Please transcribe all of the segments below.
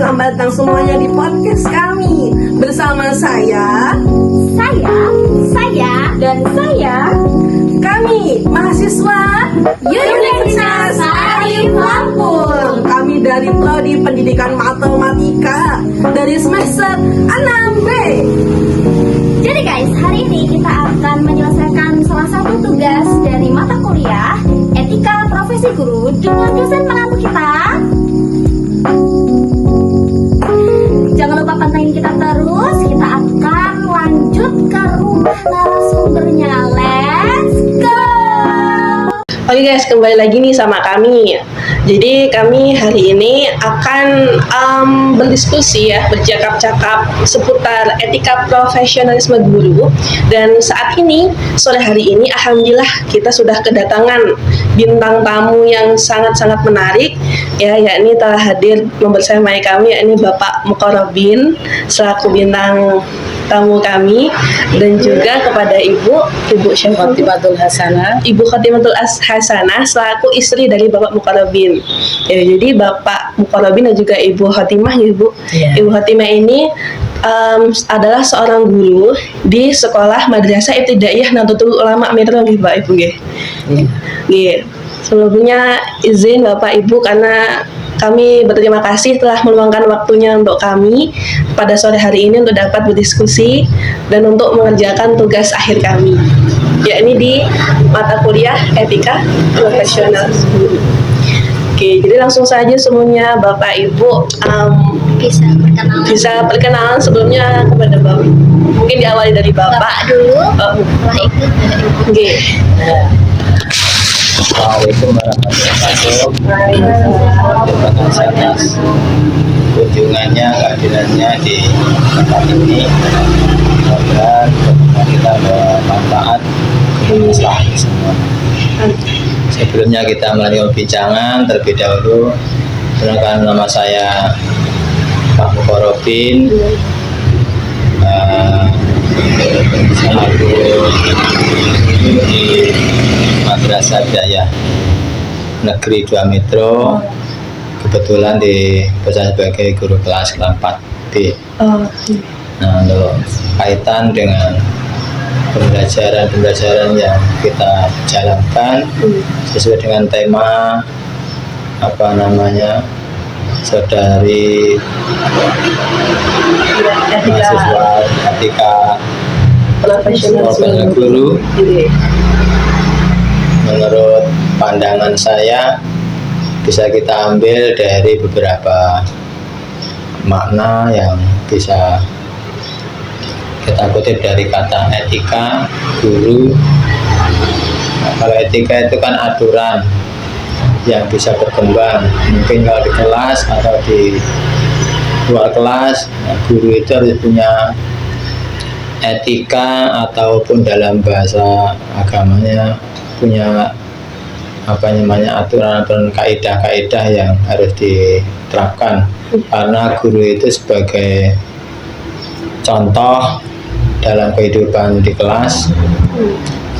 selamat datang semuanya di podcast kami. Bersama saya, dan saya. kami mahasiswa Universitas Arif Lampung. Kami dari Prodi Pendidikan Matematika dari semester 6B. Jadi guys, hari ini kita akan menyelesaikan salah satu tugas dari mata kuliah Etika Profesi Guru dengan dosen pengampu kita. Jangan lupa pantengin kita terus. Kita akan lanjut ke rumah narasumbernya. Let's go. Oke guys, kembali lagi nih sama kami. Jadi kami hari ini akan berdiskusi ya, bercakap-cakap seputar etika profesionalisme guru. Dan saat ini, sore hari ini, alhamdulillah kita sudah kedatangan bintang tamu yang sangat-sangat menarik, ya, yakni telah hadir membersamai kami, yakni Bapak Mukarrabin selaku bintang tamu kami, dan juga kepada Ibu Khotimatul Hasanah. Ibu Khotimatul Hasanah selaku istri dari Bapak Mukarrabin. Ya, jadi Bapak Mukarrabin dan juga Ibu Khotimah, ya Bu. Iya. Ibu Khotimah ini adalah seorang guru di sekolah Madrasah Ibtidaiyah Nahdlatul Ulama Metro, Pak Ibu. Iya. Sebelumnya izin Bapak Ibu, karena kami berterima kasih telah meluangkan waktunya untuk kami pada sore hari ini untuk dapat berdiskusi dan untuk mengerjakan tugas akhir kami, yakni di mata kuliah Etika Profesional. Oke, jadi langsung saja semuanya Bapak Ibu bisa perkenalan sebelumnya kepada Bapak. Mungkin diawali dari Bapak Dulu, Oh, setelah itu dari Ibu. oke. Assalamualaikum warahmatullahi wabarakatuh. Terima kasih atas kunjungannya, kehadirannya di tempat ini. Mudah-mudahan kita bermanfaat masalah semua. Sebelumnya kita melalui perbincangan terlebih dahulu, perkenalkan nama saya Pak Mukarrabin, selaku di Madrasah Ibtidaiyah Negeri 2 Metro, kebetulan dipesan sebagai guru kelas 4B. Nah, untuk kaitan dengan pembelajaran yang kita jalankan sesuai dengan tema saudari mahasiswa etika profesional guru. Menurut pandangan saya, bisa kita ambil dari beberapa makna yang bisa kita kutip dari kata etika guru. Nah, kalau etika itu kan aturan yang bisa berkembang, mungkin kalau di kelas atau di luar kelas. Nah, guru itu harus punya etika, ataupun dalam bahasa agamanya punya aturan-aturan, kaidah-kaidah yang harus diterapkan, karena guru itu sebagai contoh dalam kehidupan di kelas,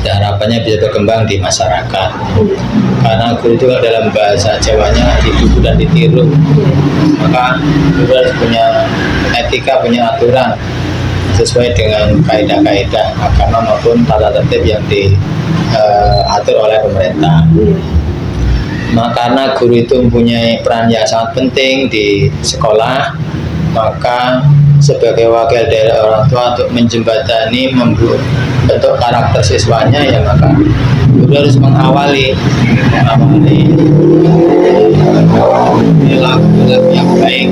harapannya bisa berkembang di masyarakat. Karena guru itu dalam bahasa Jawanya ditiru dan ditiru, maka guru harus punya etika, punya aturan sesuai dengan kaidah-kaidah agama maupun tata tertib yang diatur oleh pemerintah. Karena guru itu mempunyai peran yang sangat penting di sekolah, maka sebagai wakil dari orang tua untuk menjembatani membentuk karakter siswanya, ya maka guru harus mengawali perilaku yang baik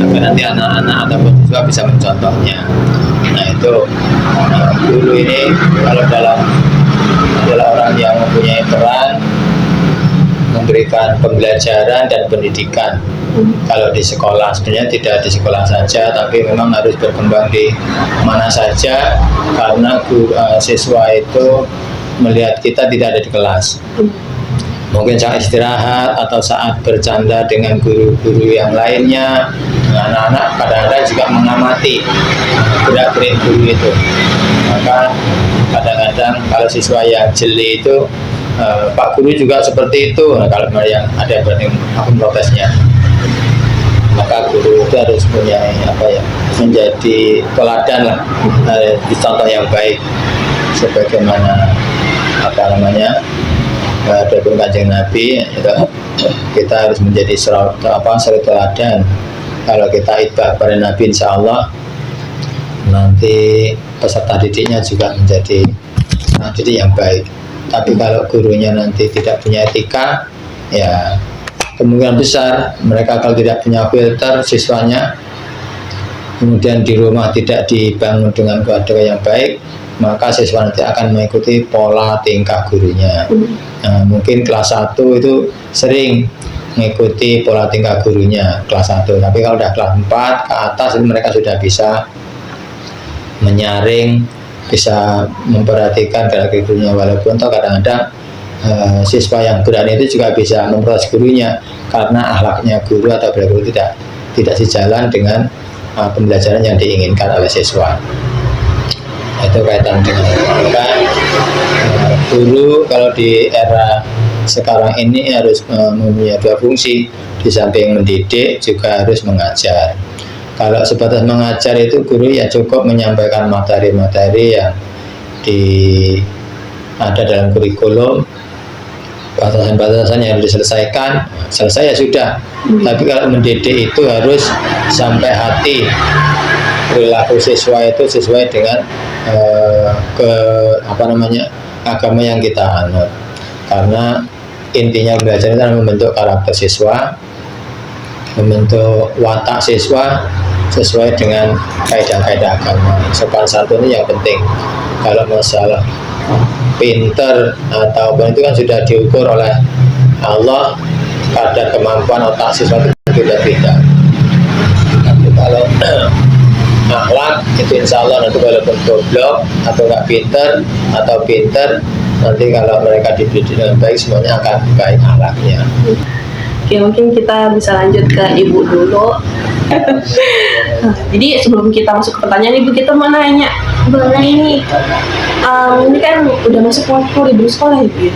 agar nanti anak-anak ataupun siswa bisa mencontohnya. Nah, itu guru ini kalau adalah orang yang mempunyai peran memberikan pembelajaran dan pendidikan. Kalau di sekolah, sebenarnya tidak di sekolah saja, tapi memang harus berkembang di mana saja, karena siswa itu melihat kita tidak ada di kelas. Mungkin saat istirahat atau saat bercanda dengan guru-guru yang lainnya, anak-anak kadang-kadang juga mengamati gerak-gerik guru itu. Maka kadang-kadang kalau siswa yang jeli itu, Pak Guru juga seperti itu. Nah, kalau yang ada berarti akun protesnya. maka guru itu harus punya menjadi teladan lah, contoh yang baik sebagaimana adapun Kanjeng Nabi itu, kita harus menjadi suri teladan. Kalau kita itbah pada Nabi, insya Allah nanti peserta didiknya juga menjadi didik yang baik. Tapi kalau gurunya nanti tidak punya etika, ya kemungkinan besar mereka kalau tidak punya filter siswanya, kemudian di rumah tidak dibangun dengan keluarga yang baik, maka siswa nanti akan mengikuti pola tingkah gurunya. Nah, mungkin kelas 1 itu sering mengikuti pola tingkah gurunya kelas 1, tapi kalau udah kelas 4 ke atas itu mereka sudah bisa menyaring, bisa memperhatikan gerak gurunya, walaupun kadang-kadang siswa yang berani itu juga bisa memprotes gurunya karena akhlaknya guru atau guru tidak sejalan dengan pembelajaran yang diinginkan oleh siswa. Itu kaitan dengan guru kalau di era sekarang ini harus mempunyai 2 fungsi, di samping mendidik juga harus mengajar. Kalau sebatas mengajar itu guru ya cukup menyampaikan materi-materi yang ada dalam kurikulum, batasan-batasan yang harus diselesaikan, selesai ya sudah. Tapi kalau mendidik itu harus sampai hati, perilaku siswa itu sesuai dengan agama yang kita anut. Karena intinya belajar itu adalah membentuk karakter siswa, membentuk watak siswa sesuai dengan kaidah-kaidah agama. Sopan santun ini yang penting. Kalau masalah pinter ataupun itu kan sudah diukur oleh Allah, kadar kemampuan otak siswa itu beda-beda. Tapi kalau akhlak itu insya Allah nanti walaupun goblok atau nggak pinter atau pinter, nanti kalau mereka dididik dengan baik semuanya akan baik akhlaknya. Oke, mungkin kita bisa lanjut ke Ibu dulu. Jadi sebelum kita masuk ke pertanyaan, Ibu, kita mau nanya mengenai ini kan udah masuk waktu libur sekolah, Ibu.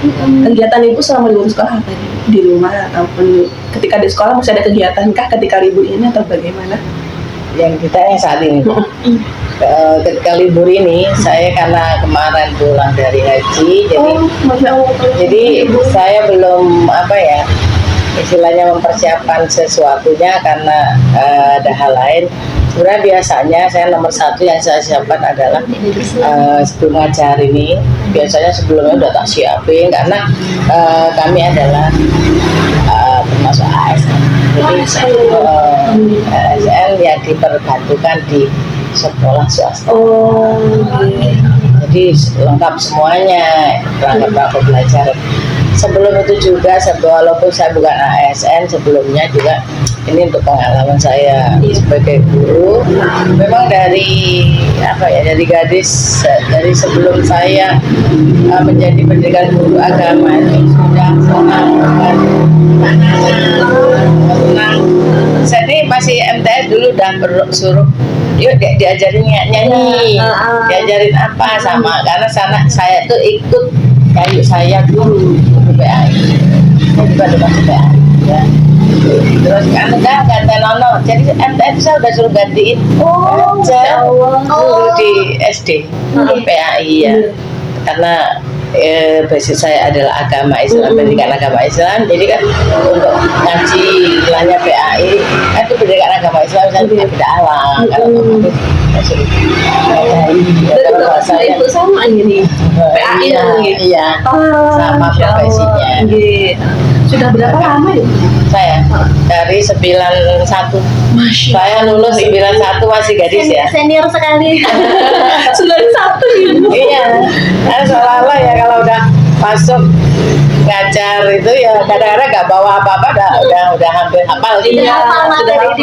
Kegiatan Ibu selama libur sekolah apa di rumah ataupun ketika di sekolah masih ada kegiatan kah ketika libur ini atau bagaimana? Yang kita yang saat ini ketika libur ini saya karena kemarin pulang dari haji, jadi saya belum istilahnya mempersiapkan sesuatunya karena ada hal lain. Sebenarnya biasanya saya nomor 1 yang saya siapkan adalah sebelum ngajar ini, biasanya sebelumnya udah tak siapin karena kami adalah termasuk ASN. Jadi ASN yang diperbantukan di sekolah swasta. Jadi lengkap semuanya, perangkat belajar. Sebelum itu juga, walaupun saya bukan ASN, sebelumnya juga ini untuk pengalaman saya sebagai guru. Memang dari gadis, dari sebelum saya menjadi pendidikan guru agama itu sudah senang. Jadi masih MTS dulu udah suruh yuk diajarin nyanyi, diajarin apa sama, karena saya tuh ikut kayu saya guru PAI, saya juga ada masuk PAI ya. Terus kan enggak nono, jadi MTS saya udah suruh gantiin guru di SD PAI ya, karena basis saya adalah agama Islam, pendidikan agama Islam. Jadi kan untuk ngaji istilahnya PAI itu pendidikan agama Islam, saya beda alam. Kalau itu sama ini PAI iya, sama profesinya. Sudah berapa lama ya? Saya dari 91. Saya lulus 91 masih gadis ya. Senior sekali. 91 ya? Iya, seolah-olah ya kalau udah masuk ngajar itu ya kadang-kadang nggak bawa apa-apa, udah hampir hafal. Iya, materi di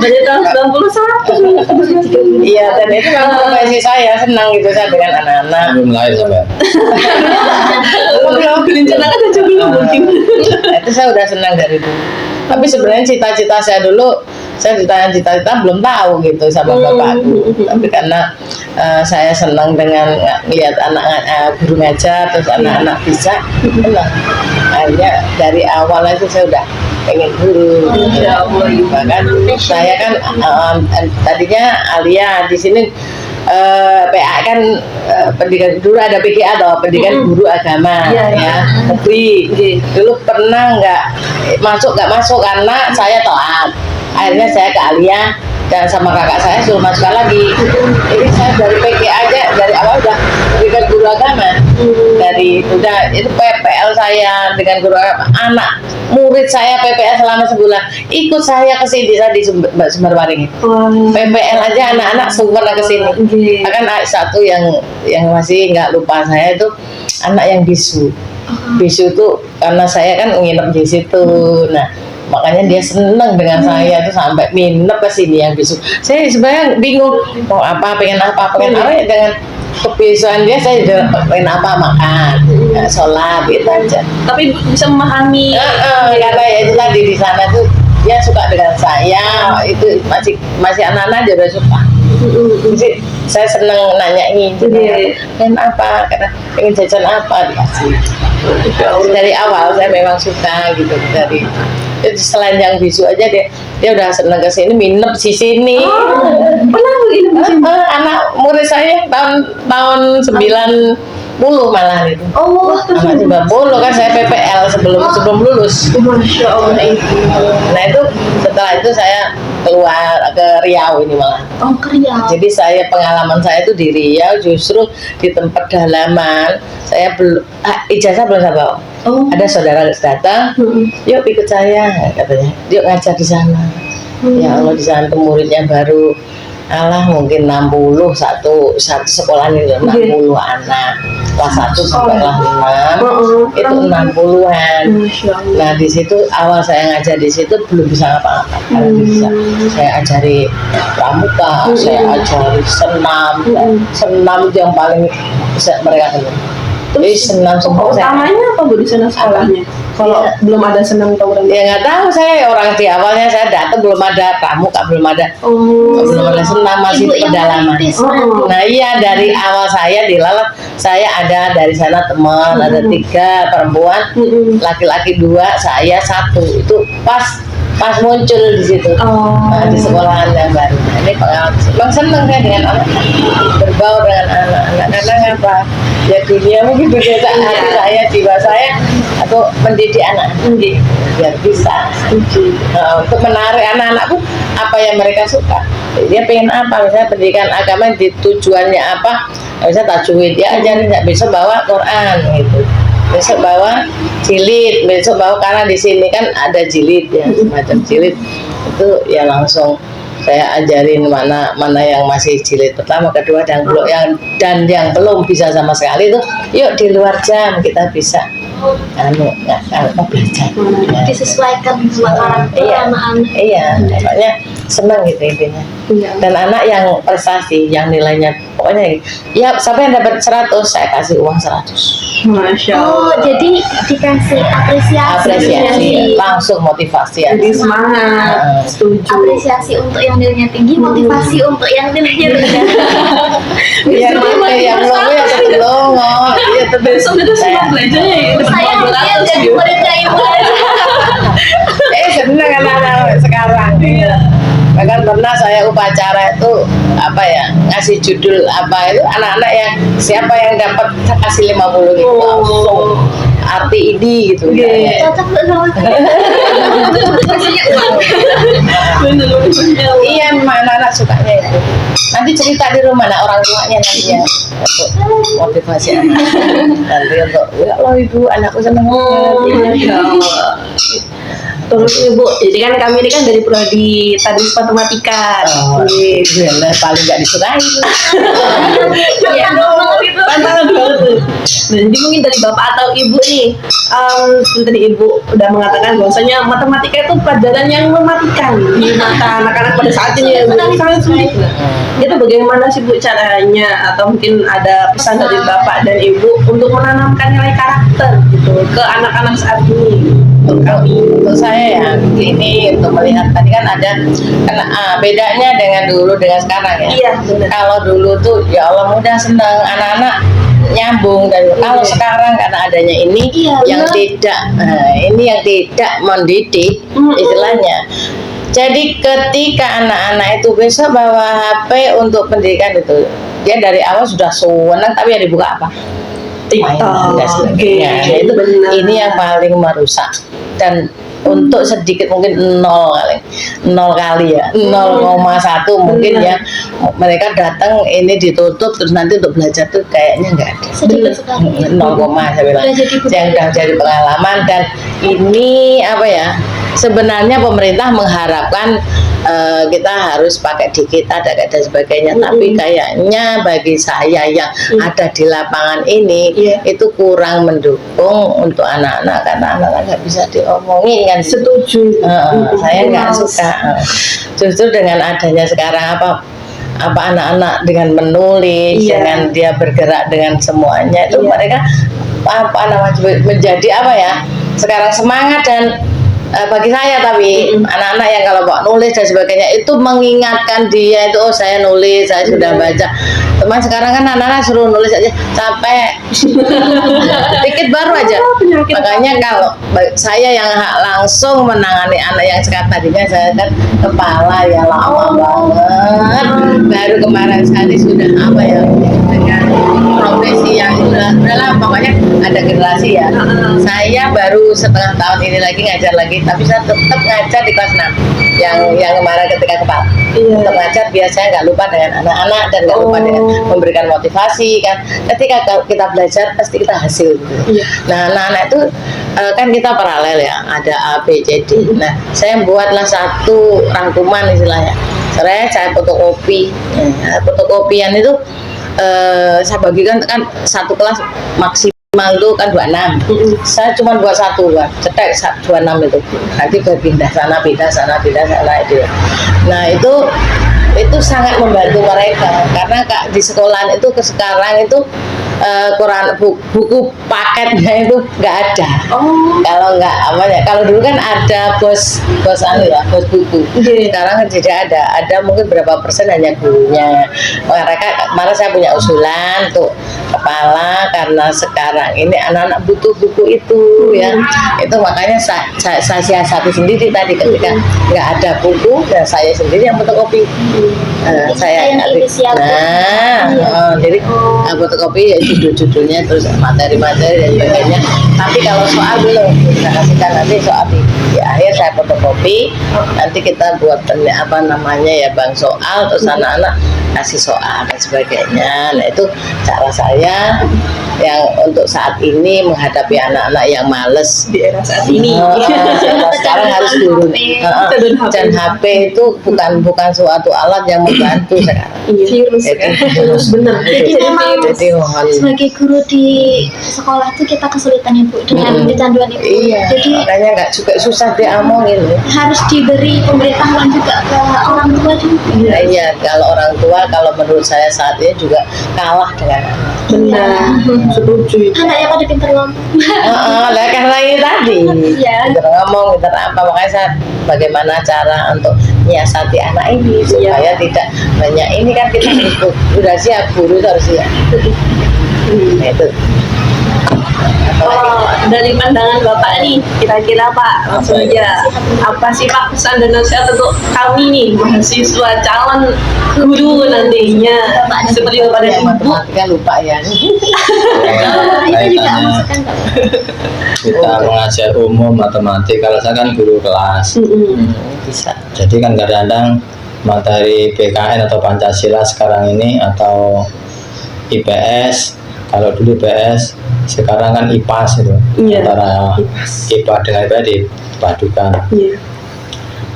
dari tahun 91. Iya, dan itu memang profesi saya, senang gitu saya dengan anak-anak. Belum lahir sampai. Direncanakan aja belum mungkin. Itu saya udah senang dari dulu. Tapi sebenarnya cita-cita saya dulu, saya ditanya cita-cita belum tahu gitu sama bapakku. Tapi karena saya senang dengan lihat anak guru ngajar, terus anak-anak bisa, akhirnya dari awal itu saya udah pengen guru. Bahkan saya kan tadinya Alia di sini PA kan pendidikan dulu ada PGA atau pendidikan guru agama ya negeri. Dulu pernah nggak masuk karena saya telat. Akhirnya saya ke Alia dan sama kakak saya suruh masukkan lagi. Jadi saya dari PGA aja dari awal udah pendidikan guru agama. Dari udah itu PPL saya dengan guru agama. Anak murid saya PPL selama sebulan ikut saya ke sini di Sumberwaring. PPL aja anak-anak semua ke sini. Bahkan satu yang masih nggak lupa saya itu anak yang bisu. Bisu tuh karena saya kan nginep di situ. Nah, makanya dia seneng dengan saya tuh sampai nginep ke sini yang bisu. Saya sebenarnya bingung mau apa, pengen apa ya dengan kebiasaan dia. Saya pengen apa makan, sholat gitu aja. Tapi bisa memahami. Karena ya itu tadi di sana tuh dia suka dengan saya, itu masih anak-anak juga suka. Jadi saya seneng nanyain, pengen apa, karena pengen jajan apa dikasih. Dari awal saya memang suka gitu dari. Selain yang bisu aja dia udah seneng kesini, minep di sini. Pernah begini anak murid saya tahun 90 malah itu. Anak 90 kan saya PPL sebelum lulus. Masya Allah. Nah itu setelah itu saya keluar ke Riau ini malah. Ke Riau. Jadi pengalaman saya itu di Riau justru di tempat dalaman. Saya ijazah belum saya bawa. Ada saudara datang, yuk ikut saya katanya, yuk ngajar di sana. Ya Allah, di sana tuh muridnya baru mungkin 60 satu sekolah ini 60 anak kelas 1 sampai kelas 6 itu 60-an. Nah di situ awal saya ngajar di situ belum bisa ngapa-ngapa karena bisa saya ajari pramuka, saya ajari senam yang paling bisa mereka kenal. Jadi senam semua. Utamanya apa Bu di sana sekolahnya? Kalau belum ada senam tawuran? Ya nggak tahu, saya orang di awalnya saya datang belum ada pramuka, belum ada senam, masih pedalaman. Nah iya, dari awal saya dilalat, saya ada dari sana teman, ada 3 perempuan, laki-laki 2, saya 1. Itu pas muncul di situ. Nah, di sekolahan yang baru. Nah, ini pengalaman. Bang seneng kan dengan anak, berbaur dengan anak-anak. Karena apa? Ya dunia mungkin dunia hati saya, jiwa saya, atau mendidik anak biar bisa. Untuk menarik anak-anak pun apa yang mereka suka. Dia pengen apa? Misalnya pendidikan agama tujuannya apa? Misalnya tajwid, dia ajarin besok bawa Quran gitu. Besok bawa jilid, besok bawa karena di sini kan ada jilid ya, semacam jilid itu ya langsung saya ajarin mana yang masih jilid pertama, kedua dan yang belum bisa sama sekali itu yuk di luar jam kita bisa belajar disesuaikan sama karakter anak-anak. Iya, makanya senang gitu intinya. Dan anak yang prestasi, yang nilainya pokoknya ya sampai yang dapat 100 saya kasih uang 100. Masya Allah. Jadi dikasih apresiasi langsung motivasi ya. Jadi semangat. Setuju. Apresiasi untuk yang nilainya tinggi, motivasi untuk yang nilainya rendah. yang belum ya belum. Ya Besok itu semua belajarnya ya. Saya mungkin jadi muridnya Ibu aja. Senang anak-anak sekarang. Bahkan pernah saya upacara itu ngasih judul itu anak-anak yang siapa yang dapat kasih 50 gitu langsung arti ini gitu. Cocok sama kasihnya uang. Iya, memang anak-anak sukanya itu. Nanti cerita di rumah orang tuanya nanti ya untuk motivasi anak. Nanti untuk ya Allah ibu anakku senang banget. Terus Ibu, jadi kan kami ini kan dari prodi tadris matematika. Paling nggak disukai. Iya, tantangan banget. Nah, jadi mungkin dari Bapak atau Ibu nih, seperti tadi Ibu udah mengatakan bahwasanya matematika itu pelajaran yang mematikan di mata anak-anak pada saat ini, sangat sulit. Itu bagaimana sih Bu caranya, atau mungkin ada pesan dari Bapak dan Ibu untuk menanamkan nilai karakter gitu ke anak-anak saat ini? Untuk saya ya ini untuk melihat tadi kan ada bedanya dengan dulu dengan sekarang ya. Iya, benar. Kalau dulu tuh ya Allah mudah senang anak-anak nyambung. Dan kalau sekarang karena adanya ini Iya, yang benar. ini yang tidak mendidik istilahnya. Jadi ketika anak-anak itu besok bawa HP untuk pendidikan itu, dia dari awal sudah senang, tapi yang dibuka apa? Mainan dan sebagainya. Oke, Itu benar. ini yang paling merusak. Dan untuk sedikit mungkin 0 kali ya 0,1 mungkin ya mereka datang ini ditutup terus nanti untuk belajar tuh kayaknya nggak ada. Sedikit sekali. 0, saya bilang Udah jadi budaya. yang udah jadi pengalaman. Dan ini apa ya, sebenarnya pemerintah mengharapkan kita harus pakai digital dan sebagainya, tapi kayaknya bagi saya yang ada di lapangan ini itu kurang mendukung untuk anak-anak, karena anak-anak nggak bisa diomongin kan. Setuju. Saya nggak suka. Justru dengan adanya sekarang apa anak-anak dengan menulis, dengan dia bergerak dengan semuanya itu mereka menjadi apa ya, sekarang semangat. Dan bagi saya tapi anak-anak yang kalau mau nulis dan sebagainya itu mengingatkan dia itu, oh saya nulis, saya sudah baca. Teman sekarang kan anak-anak suruh nulis aja capek, dikit baru aja. Makanya kalau saya yang langsung menangani anak yang sekarang, tadinya saya kan kepala ya lama banget, baru kemarin sekali sudah apa ya, dengan profesi yang udahlah pokoknya ada generasi ya. Saya baru setengah tahun ini lagi ngajar lagi, tapi saya tetap ngajar di kelas 6 yang kemarin ketika kepala. Tetap ngajar, biasanya nggak lupa dengan anak-anak dan nggak lupa dengan memberikan motivasi kan. Ketika kita belajar pasti kita hasil gitu. Nah anak-anak itu kan kita paralel ya, ada A, B, C, D. Nah saya buatlah satu rangkuman istilahnya. Saya fotokopi. Fotokopian itu saya bagikan kan satu kelas maksimal itu kan 26. Saya cuma buat satu kan, cetek 26 itu. Nanti berpindah sana, pindah sana, pindah sana itu. Nah itu sangat membantu mereka, karena di sekolahan itu sekarang itu Quran buku paketnya itu nggak ada. Kalau nggak apa ya, kalau dulu kan ada bos buku. Sekarang tidak ada mungkin berapa persen hanya gurunya. Mereka kemarin saya punya usulan untuk kepala, karena sekarang ini anak-anak butuh buku itu ya. Itu makanya saya siasati sendiri tadi ketika nggak ada buku dan saya sendiri yang fotokopi. Saya jadi fotokopi ya judul-judulnya, terus materi-materi dan sebagainya. Tapi kalau soal belum, saya kasihkan nanti soal di akhir saya fotokopi. Nanti kita buat apa namanya ya bang soal, terus anak-anak kasih soal dan sebagainya. Nah itu cara saya yang untuk saat ini menghadapi anak-anak yang males Di era saat ini. Sekarang harus turun. Dan HP itu bukan suatu alat yang membantu sekarang. Virus Itu kan. virus. Bener. Jadi memang Jadi mohon. sebagai guru di sekolah tuh kita kesulitan ya Bu dengan kecanduan itu. Iya, Jadi makanya nggak juga susah diomongin. harus diberi pemberitahuan juga ke orang tua juga. Iya, kalau orang tua kalau menurut saya saat ini juga kalah dengan anak. Benar. Setuju. Anak yang pada pintar ngomong. Lah karena ini tadi Iya. pintar ngomong, pintar apa, makanya saya bagaimana cara untuk menyiasati anak ini supaya tidak banyak ini kan kita sudah siap, guru itu harus siap. Nah, itu. Oh, dari pandangan Bapak nih, kira-kira Pak, langsung aja. Apa sih Pak pesan dan nasihat untuk kami nih, mahasiswa calon guru nantinya? Seperti Bapak dan Yang Ibu. matematika lupa ya. Itu juga Kaitannya masukkan Pak. kita mengajar umum matematik, kalau saya kan guru kelas. Bisa. Jadi kan kadang-kadang materi PKN atau Pancasila sekarang ini atau IPS, kalau dulu IPS, sekarang kan IPAS itu. Iya. Antara IPA dengan IPA dipadukan. Iya.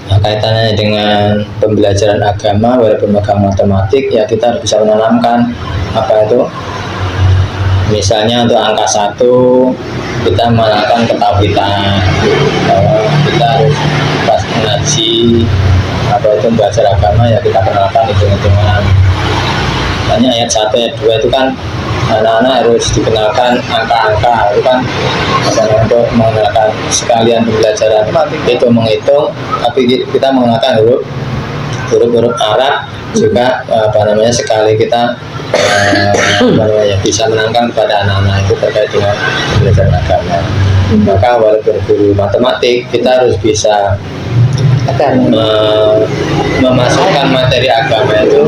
Nah, kaitannya dengan pembelajaran agama, walaupun megang matematik, ya kita harus bisa menanamkan apa itu. Misalnya untuk angka 1 kita menanamkan ketawitan, kita harus pas mengaji apa itu belajar agama ya kita kenalkan hitung-hitungan. Hanya ayat 1 ayat 2 itu kan anak-anak harus dikenalkan angka-angka, itu kan misalnya untuk mengenalkan sekalian pembelajaran itu menghitung, tapi kita mengenalkan huruf Arab juga apa namanya sekali kita bisa menangkan kepada anak-anak itu terkait dengan belajar agama. Maka walaupun guru matematik, kita harus bisa memasukkan materi agama itu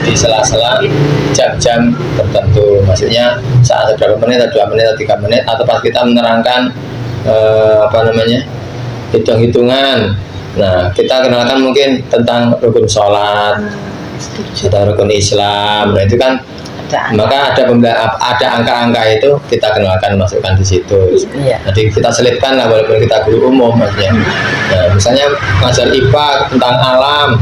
di sela-sela jam-jam tertentu. Maksudnya saat 2 menit atau 2 menit atau 3 menit, atau pas kita menerangkan hitung-hitungan. Nah, kita kenalkan mungkin tentang rukun sholat atau rukun Islam. Nah, itu kan maka ada angka-angka itu kita kenalkan, masukkan di situ. Jadi kita selipkan lah, walaupun kita guru umum maksudnya. Nah, misalnya ngajar IPA tentang alam,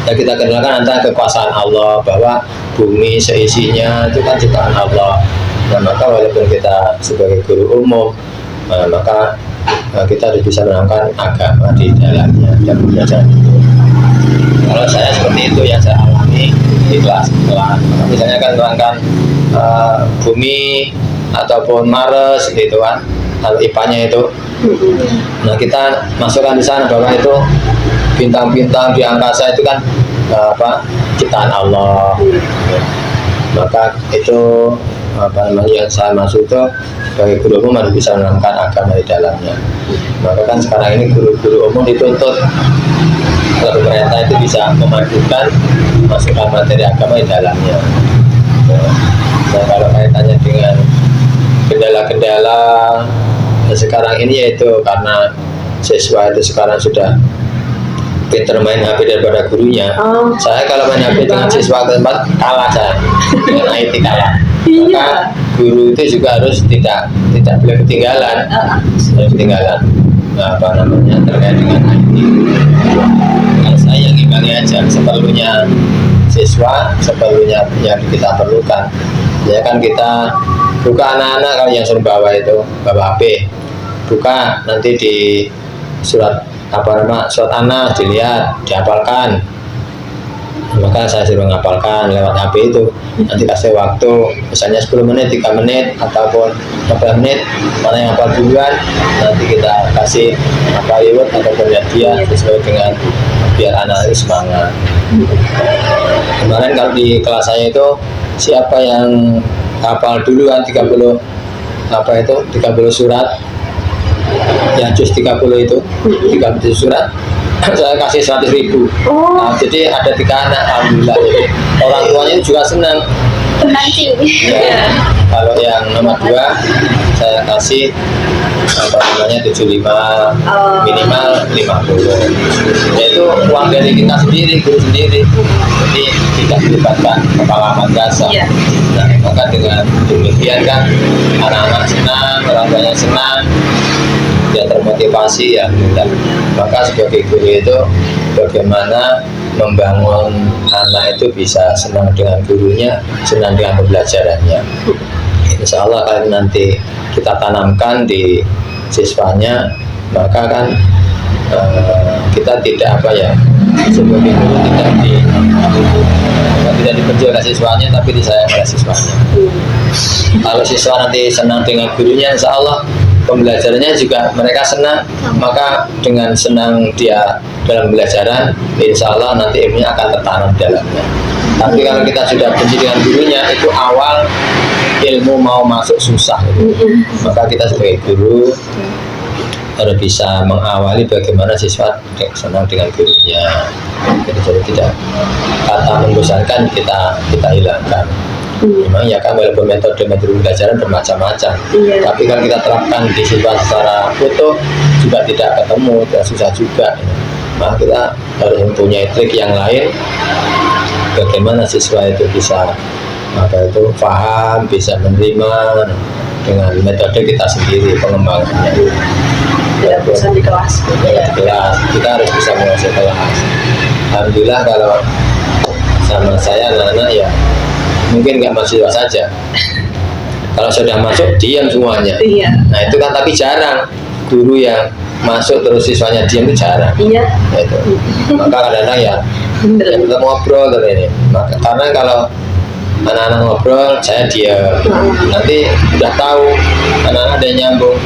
ya kita kenalkan tentang kekuasaan Allah, bahwa bumi seisinya itu kan ciptaan Allah. Nah, maka walaupun kita sebagai guru umum, maka kita harus bisa menerangkan agama di dalamnya dan belajar itu. Kalau saya seperti itu yang saya alami di kelas-kelas. Misalnya kan menerangkan bumi ataupun Mars gitu kan, kalau IPA-nya itu. Nah, kita masukkan di sana bahwa itu bintang-bintang di angkasa itu kan ciptaan Allah. Maka itu yang saya maksud itu sebagai guru umum harus bisa menerangkan agama di dalamnya. Maka kan sekarang ini guru-guru umum dituntut kalau pemerintah itu bisa memadukan masukkan materi agama di dalamnya. Nah, kalau kaitannya dengan kendala-kendala sekarang ini, yaitu karena siswa itu sekarang sudah pinter main HP daripada gurunya. Saya kalau main HP dengan siswa ke tempat kalah, saya dengan IT kalah. Maka guru itu juga harus tidak boleh ketinggalan, terkait dengan IT. Kalau saya yang imbangi aja, seperlunya siswa, seperlunya yang kita perlukan. Ya kan, kita buka anak-anak kalau yang suruh bawa HP, buka nanti di surat Anas dilihat, dihafalkan. Maka saya suruh menghafalkan lewat HP itu. Nanti kasih waktu, misalnya 10 menit, 3 menit, ataupun 15 menit, mana yang hafal duluan, nanti kita kasih reward ataupun hadiah sesuai dengan biar anak itu semangat. Kemarin kalau di kelas saya itu, siapa yang hafal duluan 30 surat, ya juz 30 itu 30 surat, saya kasih 100.000. Nah, jadi ada 3 anak, alhamdulillah. Jadi orang tuanya juga senang. Ya, kalau yang nomor 2 saya kasih 75, minimal 50. Yaitu uang dari kita sendiri, guru sendiri. Jadi tidak melibatkan kepala madrasah. Nah, maka dengan demikian kan anak-anak senang, orang tuanya senang, dia termotivasi ya. Maka sebagai guru itu bagaimana membangun anak itu bisa senang dengan gurunya, senang dengan pembelajarannya. Insya Allah kalau nanti kita tanamkan di siswanya, maka kan kita tidak sebagai guru tidak dibenci oleh siswanya, tapi disayang oleh siswanya. Kalau siswa nanti senang dengan gurunya, insya Allah pembelajarannya juga mereka senang, maka dengan senang dia dalam pembelajaran, insya Allah nanti ilmunya akan tertanam di dalamnya. Tapi kalau kita sudah benci dengan gurunya, itu awal ilmu mau masuk susah. Maka kita sebagai guru harus bisa mengawali bagaimana siswa senang dengan gurunya. Jadi tidak kata membosankan kita hilangkan. Memang ya kan, walaupun metode pembelajaran bermacam-macam, tapi kalau kita terapkan di siswa secara utuh juga tidak ketemu, dan susah juga. Maka kita harus mempunyai trik yang lain bagaimana siswa itu bisa paham, bisa menerima dengan metode kita sendiri pengembangannya. Tidak bisa di kelas. Kita harus bisa menguasai kelas. Alhamdulillah kalau sama saya anak-anak ya mungkin nggak mahasiswa saja. Kalau sudah masuk diam semuanya. Nah itu kan, tapi jarang guru yang masuk terus siswanya diam, itu jarang. Itu. Maka kadang-kadang ya kita ngobrol terus ini. Karena kalau anak-anak ngobrol, saya diam. Nanti udah tahu anak-anak ada yang nyambung,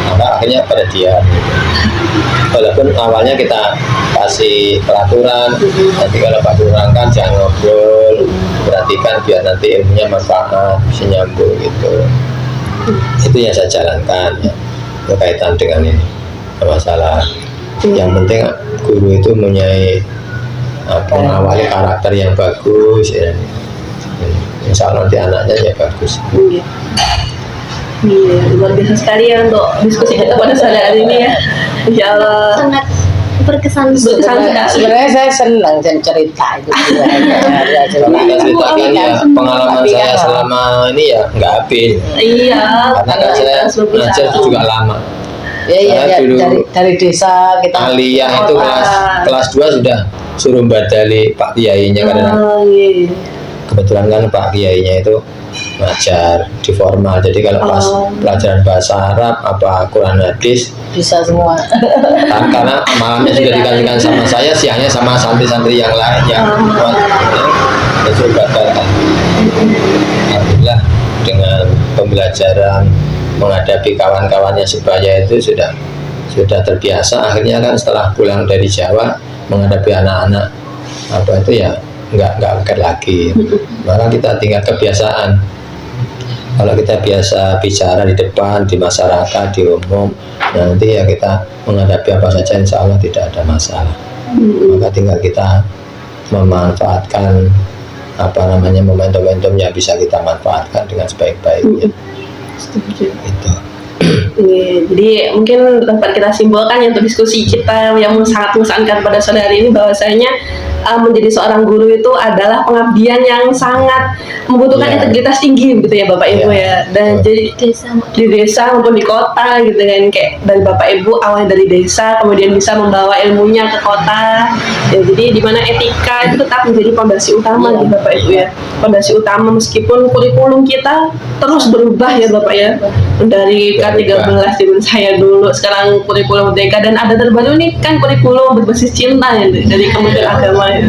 maka akhirnya pada diam. Walaupun awalnya kita kasih peraturan, nanti kalau Pak Lurah kan jangan ngobrol, perhatikan biar nanti ilmunya manfaat, bisa nyambung gitu. Itu yang saya jalankan ya, berkaitan dengan ini masalah. Yang penting guru itu mempunyai mengawali karakter yang bagus ya. Insya Allah nanti anaknya ya bagus. Iya, luar biasa sekali ya untuk diskusi kita pada sore hari ini ya. Insya Allah. Sangat berkesan Sebenarnya saya senang cerita itu. Kita ceritakan ya pengalaman saya selama ini ya nggak habis. Iya. Karena saya belajar itu juga lama. Ya, dulu dari desa kita. aliyah itu kelas 2 sudah suruh badali Pak Kiainya karena Iya. kebetulan kan Pak Kiainya itu ngajar di formal, jadi kalau pas pelajaran bahasa Arab apa Quran hadis Bisa semua. kan, karena malamnya sudah dikasihkan sama saya, siangnya sama santri-santri yang lain yang buat suruh batalkan. Alhamdulillah dengan pembelajaran menghadapi kawan-kawannya sebaya itu sudah terbiasa. Akhirnya kan setelah pulang dari Jawa menghadapi anak-anak apa itu ya nggak kaget lagi. Maka kita tinggal kebiasaan. Kalau kita biasa bicara di depan, di masyarakat, di umum, nanti ya kita menghadapi apa saja insya Allah tidak ada masalah. Maka tinggal kita memanfaatkan momentum-momentum yang bisa kita manfaatkan dengan sebaik-baiknya. Itu. Iya, jadi mungkin dapat kita simpulkan ya untuk diskusi kita yang sangat mengesankan pada sore hari ini bahwasanya menjadi seorang guru itu adalah pengabdian yang sangat membutuhkan integritas tinggi gitu ya Bapak Ibu ya. Dan jadi di desa maupun di kota gitu kan, kayak dari Bapak Ibu awalnya dari desa kemudian bisa membawa ilmunya ke kota. Ya, jadi di mana etika itu tetap menjadi fondasi utama di Bapak Ibu ya. Fondasi utama meskipun kurikulum kita terus berubah ya Bapak ya. Dari K13 zaman saya dulu, sekarang kurikulum merdeka, dan ada terbaru nih kan kurikulum berbasis cinta ya dari Kementerian Agama ya.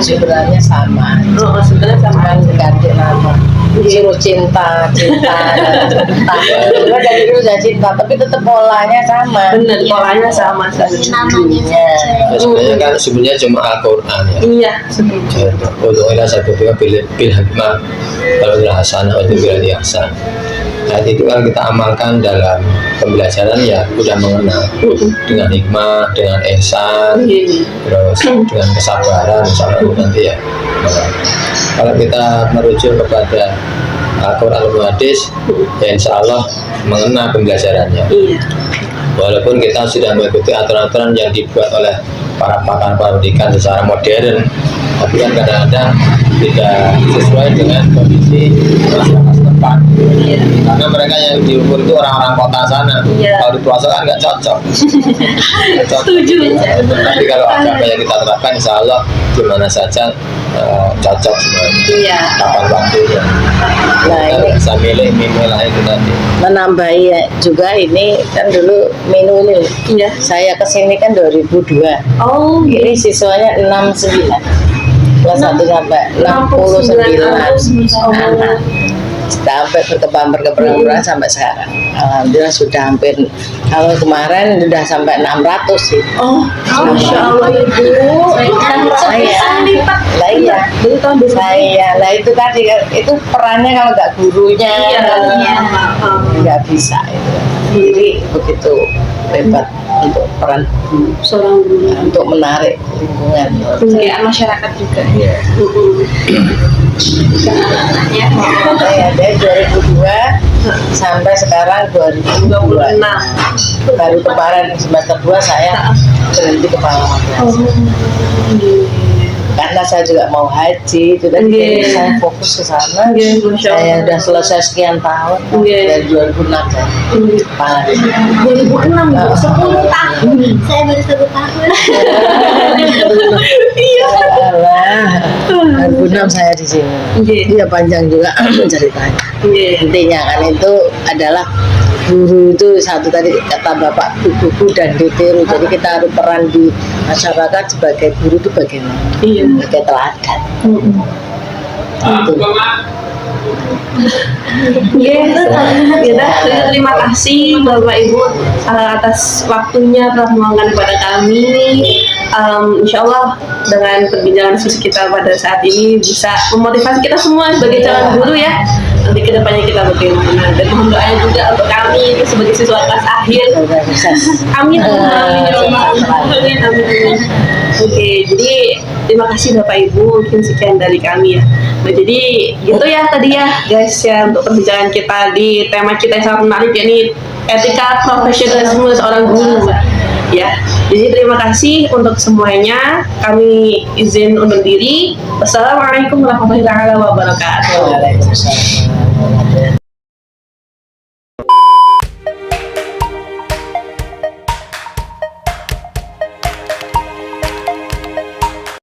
Sebenarnya sama. Sebenarnya sama. Ganti nama. Suruh cinta. Dulu dari dulu udah cinta, tapi tetap polanya sama. Benar, polanya sama. namanya Sebenarnya kan sebenarnya cuma Al-Quran ya. Iya, setuju. Untuk ilah saya berdoa bil hikmah, kalau ilah hasanah itu bil ihsan. Nah itu kan kita amalkan dalam pembelajaran ya udah mengenal dengan hikmah, dengan ihsan, terus dengan kesabaran, misalnya nanti ya. Kalau kita merujuk kepada Al-Quran dan hadis, ya insya Allah mengenal pembelajarannya. Walaupun kita sudah mengikuti aturan-aturan yang dibuat oleh para pakar pendidikan secara modern, tapi kan kadang-kadang tidak sesuai dengan kondisi masyarakat setempat. Karena mereka yang diukur itu orang-orang kota sana. Kalau di pelosok kan nggak cocok. Setuju. Tapi kalau apa yang kita terapkan, insya Allah di mana saja cocok semuanya. Kapan waktunya. Nah, Kita ini bisa milih lah itu tadi. menambahi juga ini kan dulu menu ini. Iya. Saya kesini kan 2002. Oh, Ini siswanya 69. Kelas 1 sampai 69. Sampai berkembang sampai sekarang. Alhamdulillah sudah hampir, kalau kemarin sudah sampai 600 sih. Oh, Masya Allah Ibu. Lah iya, lah itu tadi itu perannya kalau nggak gurunya nggak bisa itu. Jadi begitu hebat untuk peran guru, Seorang guru untuk menarik lingkungan. pengayaan masyarakat juga. Saya dari 2002 sampai sekarang 2026. Baru kemarin semester 2 saya berhenti kepala madrasah. Karena saya juga mau haji, itu tadi jadi saya fokus ke sana. Saya sudah selesai sekian tahun dari 2006 saya kepala desa. 2006, 10 tahun. saya baru 1 tahun. Iya. Alah, 2006 saya di sini. Iya panjang juga ceritanya. Intinya kan itu adalah guru itu satu tadi kata Bapak buku dan ditiru. Jadi kita harus peran di masyarakat sebagai guru itu bagaimana? Sebagai teladan. Itu. Yes, yaudah, terima kasih Bapak Ibu atas waktunya telah meluangkan kepada kami. Insya Allah dengan perbincangan diskusi kita pada saat ini bisa memotivasi kita semua sebagai calon guru ya. Nanti kedepannya kita bagaimana, dan mohon doanya juga untuk kami itu sebagai siswa kelas akhir. Amin. Amin. Oke, jadi terima kasih Bapak Ibu, mungkin sekian dari kami ya. Nah, jadi gitu ya tadi ya guys ya untuk perbincangan kita di tema kita yang sangat menarik, yakni etika profesionalisme seorang guru. Ya, jadi terima kasih untuk semuanya. Kami izin undur diri. Wassalamualaikum warahmatullahi wabarakatuh. Waalaikumsalam.